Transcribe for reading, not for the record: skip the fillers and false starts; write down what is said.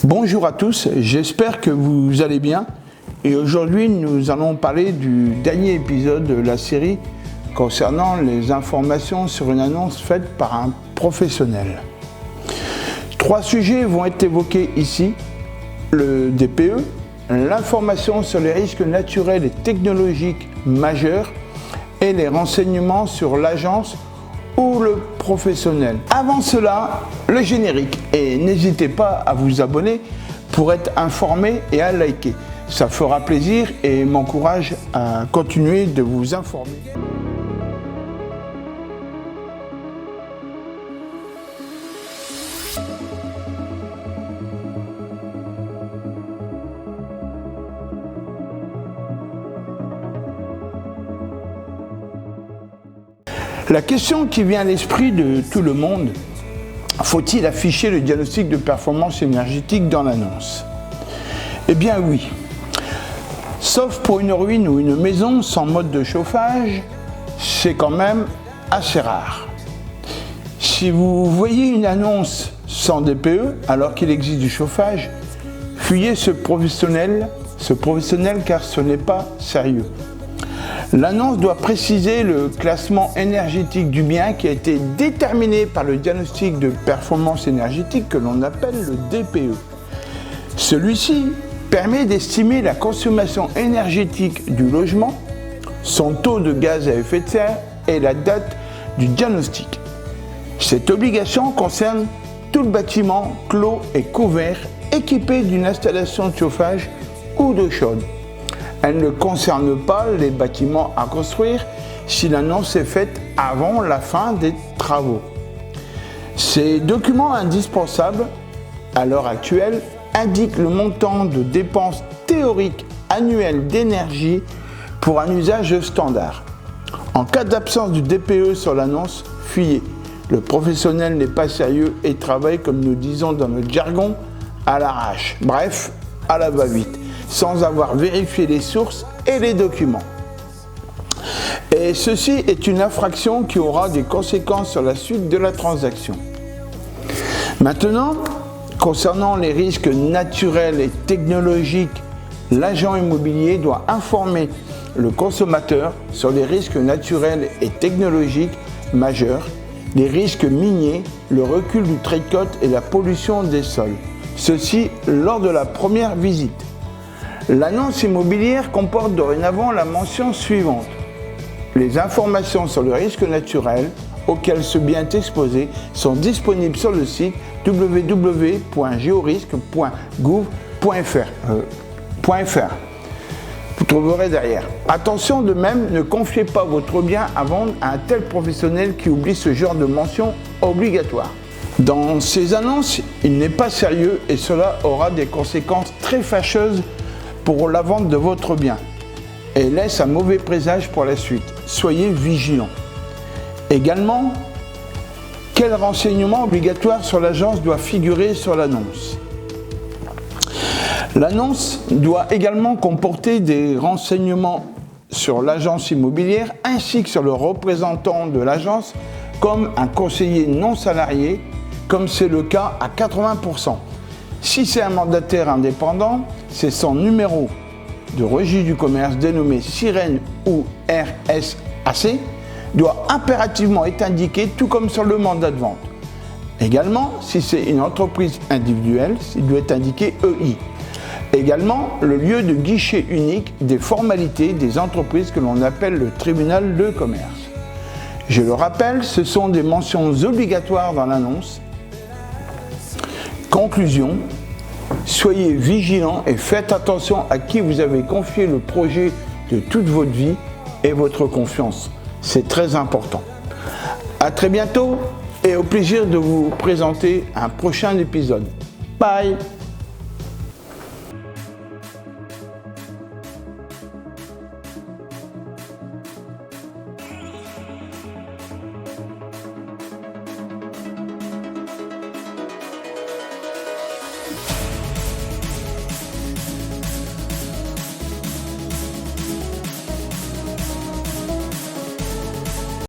Bonjour à tous, j'espère que vous allez bien. Et aujourd'hui, nous allons parler du dernier épisode de la série concernant les informations sur une annonce faite par un professionnel. 3 sujets vont être évoqués ici. Le DPE, l'information sur les risques naturels et technologiques majeurs et les renseignements sur l'agence ou le professionnel. Avant cela, le générique. Et n'hésitez pas à vous abonner pour être informé et à liker. Ça fera plaisir et m'encourage à continuer de vous informer. La question qui vient à l'esprit de tout le monde, faut-il afficher le diagnostic de performance énergétique dans l'annonce? Eh bien oui, sauf pour une ruine ou une maison sans mode de chauffage, c'est quand même assez rare. Si vous voyez une annonce sans DPE alors qu'il existe du chauffage, fuyez ce professionnel car ce n'est pas sérieux. L'annonce doit préciser le classement énergétique du bien qui a été déterminé par le diagnostic de performance énergétique que l'on appelle le DPE. Celui-ci permet d'estimer la consommation énergétique du logement, son taux de gaz à effet de serre et la date du diagnostic. Cette obligation concerne tout le bâtiment clos et couvert équipé d'une installation de chauffage ou d'eau chaude. Elle ne concerne pas les bâtiments à construire si l'annonce est faite avant la fin des travaux. Ces documents indispensables, à l'heure actuelle, indiquent le montant de dépenses théoriques annuelles d'énergie pour un usage standard. En cas d'absence du DPE sur l'annonce, fuyez. Le professionnel n'est pas sérieux et travaille, comme nous disons dans notre jargon, à l'arrache. Bref, à la va-vite, sans avoir vérifié les sources et les documents. Et ceci est une infraction qui aura des conséquences sur la suite de la transaction. Maintenant, concernant les risques naturels et technologiques, l'agent immobilier doit informer le consommateur sur les risques naturels et technologiques majeurs, les risques miniers, le recul du trait de côte et la pollution des sols. Ceci lors de la première visite. L'annonce immobilière comporte dorénavant la mention suivante. Les informations sur le risque naturel auquel ce bien est exposé sont disponibles sur le site www.georisque.gouv.fr. Vous trouverez derrière. Attention de même, ne confiez pas votre bien à vendre à un tel professionnel qui oublie ce genre de mention obligatoire. Dans ces annonces, il n'est pas sérieux et cela aura des conséquences très fâcheuses pour la vente de votre bien et laisse un mauvais présage pour la suite. Soyez vigilants. Également, quels renseignements obligatoires sur l'agence doivent figurer sur l'annonce? L'annonce doit également comporter des renseignements sur l'agence immobilière ainsi que sur le représentant de l'agence comme un conseiller non salarié, comme c'est le cas à 80%. Si c'est un mandataire indépendant, c'est son numéro de registre du commerce dénommé SIREN ou RSAC doit impérativement être indiqué tout comme sur le mandat de vente. Également, si c'est une entreprise individuelle, il doit être indiqué EI. Également, le lieu de guichet unique des formalités des entreprises que l'on appelle le tribunal de commerce. Je le rappelle, ce sont des mentions obligatoires dans l'annonce. Conclusion, soyez vigilants et faites attention à qui vous avez confié le projet de toute votre vie et votre confiance. C'est très important. À très bientôt et au plaisir de vous présenter un prochain épisode. Bye!